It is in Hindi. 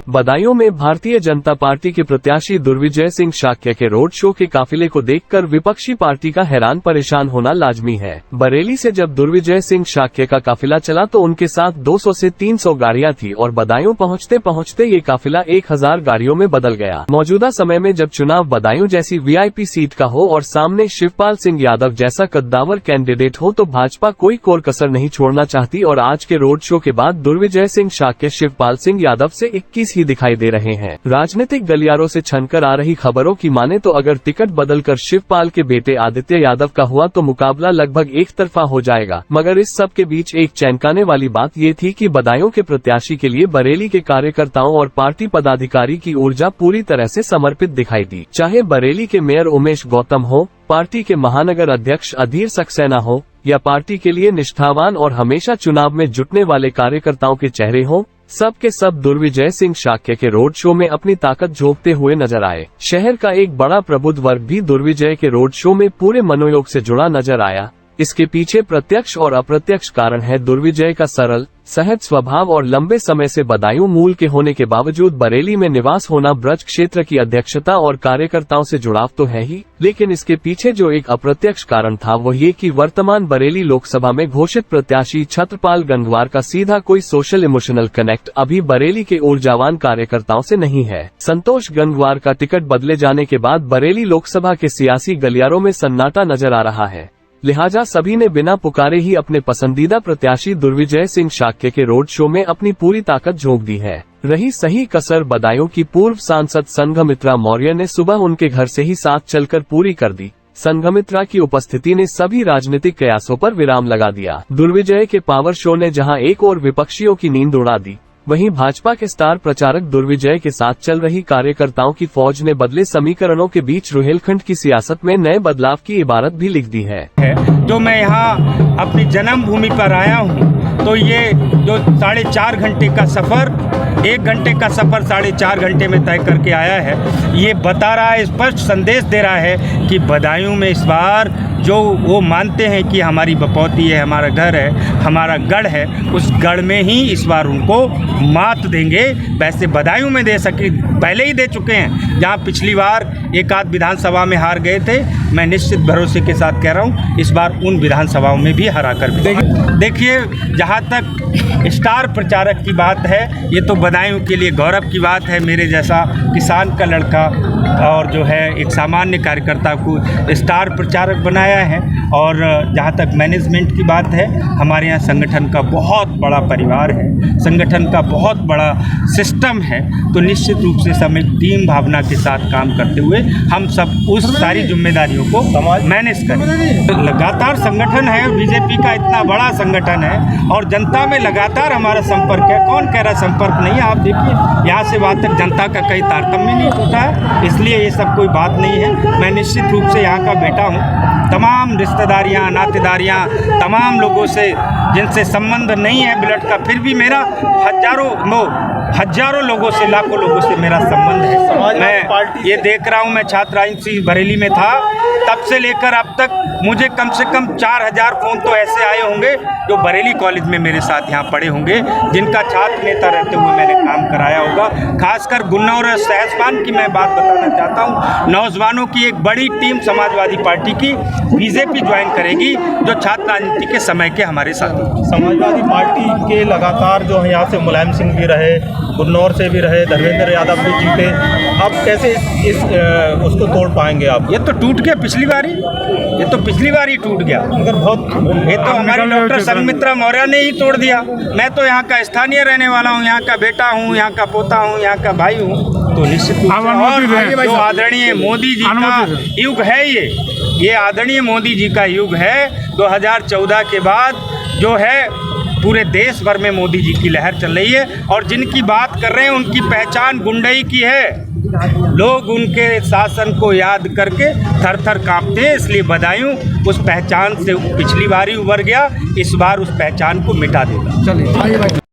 बदायूं में भारतीय जनता पार्टी के प्रत्याशी दुर्विजय सिंह शाक्य के रोड शो के काफिले को देखकर विपक्षी पार्टी का हैरान परेशान होना लाजमी है। बरेली से जब दुर्विजय सिंह शाक्य का काफिला चला तो उनके साथ 200 से 300 गाड़ियां थी और बदायूं पहुंचते पहुंचते ये काफिला 1000 गाड़ियों में बदल गया। मौजूदा समय में जब चुनाव बदायूं जैसी वीआईपी सीट का हो और सामने शिवपाल सिंह यादव जैसा कद्दावर कैंडिडेट हो तो भाजपा कोई कोर कसर नहीं छोड़ना चाहती और आज के रोड शो के बाद दुर्विजय सिंह शाक्य शिवपाल सिंह यादव से 21 ही दिखाई दे रहे हैं। राजनीतिक गलियारों से छनकर आ रही खबरों की माने तो अगर टिकट बदलकर शिवपाल के बेटे आदित्य यादव का हुआ तो मुकाबला लगभग एक तरफा हो जाएगा। मगर इस सब के बीच एक चौंकाने वाली बात ये थी कि बदायूं के प्रत्याशी के लिए बरेली के कार्यकर्ताओं और पार्टी पदाधिकारी की ऊर्जा पूरी तरह से समर्पित दिखाई दी। चाहे बरेली के मेयर उमेश गौतम हो, पार्टी के महानगर अध्यक्ष अधीर सक्सेना हो या पार्टी के लिए निष्ठावान और हमेशा चुनाव में जुटने वाले कार्यकर्ताओं के चेहरे हो, सब के सब दुर्विजय सिंह शाक्य के रोड शो में अपनी ताकत झोंकते हुए नजर आए। शहर का एक बड़ा प्रबुद्ध वर्ग भी दुर्विजय के रोड शो में पूरे मनोयोग से जुड़ा नजर आया। इसके पीछे प्रत्यक्ष और अप्रत्यक्ष कारण है दुर्विजय का सरल सहज स्वभाव और लंबे समय से बदायूं मूल के होने के बावजूद बरेली में निवास होना, ब्रज क्षेत्र की अध्यक्षता और कार्यकर्ताओं से जुड़ाव तो है ही, लेकिन इसके पीछे जो एक अप्रत्यक्ष कारण था वो ये कि वर्तमान बरेली लोकसभा में घोषित प्रत्याशी छत्रपाल गंगवार का सीधा कोई सोशल इमोशनल कनेक्ट अभी बरेली के ऊर्जावान कार्यकर्ताओं से नहीं है। संतोष गंगवार का टिकट बदले जाने के बाद बरेली लोकसभा के सियासी गलियारों में सन्नाटा नजर आ रहा है। लिहाजा सभी ने बिना पुकारे ही अपने पसंदीदा प्रत्याशी दुर्विजय सिंह शाक्य के रोड शो में अपनी पूरी ताकत झोंक दी है। रही सही कसर बदायूं की पूर्व सांसद संघमित्रा मौर्य ने सुबह उनके घर से ही साथ चलकर पूरी कर दी। संघमित्रा की उपस्थिति ने सभी राजनीतिक कयासों पर विराम लगा दिया। दुर्विजय के पावर शो ने जहां एक और विपक्षियों की नींद उड़ा दी, वहीं भाजपा के स्टार प्रचारक दुर्विजय के साथ चल रही कार्यकर्ताओं की फौज ने बदले समीकरणों के बीच रुहेलखंड की सियासत में नए बदलाव की इबारत भी लिख दी है। जो मैं यहाँ अपनी जन्मभूमि पर आया हूँ तो ये जो 4.5 घंटे का सफर 1 घंटे का सफर 4.5 घंटे में तय करके आया है, ये बता रहा है, स्पष्ट संदेश दे रहा है कि बदायूं में इस बार जो वो मानते हैं कि हमारी बपौती है, हमारा घर है, हमारा गढ़ है, उस गढ़ में ही इस बार उनको मात देंगे। वैसे बदायूं में दे सके, पहले ही दे चुके हैं। जहां पिछली बार एक आध विधानसभा में हार गए थे, मैं निश्चित भरोसे के साथ कह रहा हूं इस बार उन विधानसभाओं में भी हरा कर देखिए। जहां तक स्टार प्रचारक की बात है, ये तो बदायूं के लिए गौरव की बात है। मेरे जैसा किसान का लड़का और जो है एक सामान्य कार्यकर्ता को स्टार प्रचारक बनाया है। और जहाँ तक मैनेजमेंट की बात है, हमारे यहाँ संगठन का बहुत बड़ा परिवार है, संगठन का बहुत बड़ा सिस्टम है। तो निश्चित रूप से सब एक टीम भावना के साथ काम करते हुए हम सब उस सारी जिम्मेदारियों को मैनेज करें। लगातार संगठन है, बीजेपी का इतना बड़ा संगठन है और जनता में लगातार हमारा संपर्क है। कौन कह रहा संपर्क नहीं है? आप देखिए, यहाँ से वहाँ तक जनता का कहीं तारतम्य नहीं होता है, इसलिए ये सब कोई बात नहीं है। मैं निश्चित रूप से यहाँ का बेटा हूँ। तमाम रिश्तेदारियाँ, नातेदारियाँ, तमाम लोगों से जिनसे संबंध नहीं है ब्लड का, फिर भी मेरा हजारों लोगों से, लाखों लोगों से मेरा संबंध है। मैं ये देख रहा हूँ, मैं छात्र राजनीति बरेली में था, तब से लेकर अब तक मुझे कम से कम 4000 फोन तो ऐसे आए होंगे जो बरेली कॉलेज में मेरे साथ यहाँ पढ़े होंगे, जिनका छात्र नेता रहते हुए मैंने काम कराया होगा। खासकर गुन्नौर और सहसवान की मैं बात बताना चाहता हूँ। नौजवानों की एक बड़ी टीम समाजवादी पार्टी की बीजेपी ज्वाइन करेगी, जो छात्र राजनीति के समय के हमारे साथ। समाजवादी पार्टी के लगातार जो है यहाँ से मुलायम सिंह भी रहे, गुन्नौर से भी रहे, धर्मेंद्र यादव भी जीते, अब कैसे उसको तोड़ पाएंगे आप? ये तो टूट गया पिछली बार ही टूट गया। मगर बहुत ये तो हमारे डॉक्टर संघमित्रा मौर्य ने ही तोड़ दिया। मैं तो यहाँ का स्थानीय रहने वाला हूँ, यहाँ का बेटा हूँ, यहाँ का पोता हूँ, यहाँ का भाई हूँ। तो निश्चित रूप से जो आदरणीय मोदी जी का युग है, ये आदरणीय मोदी जी का युग है। 2014 के बाद जो है पूरे देश भर में मोदी जी की लहर चल रही है और जिनकी बात कर रहे हैं उनकी पहचान गुंडई की है। लोग उनके शासन को याद करके थर थर कांपते हैं, इसलिए बदायूं उस पहचान से पिछली बार ही उभर गया, इस बार उस पहचान को मिटा देगा। चलिए।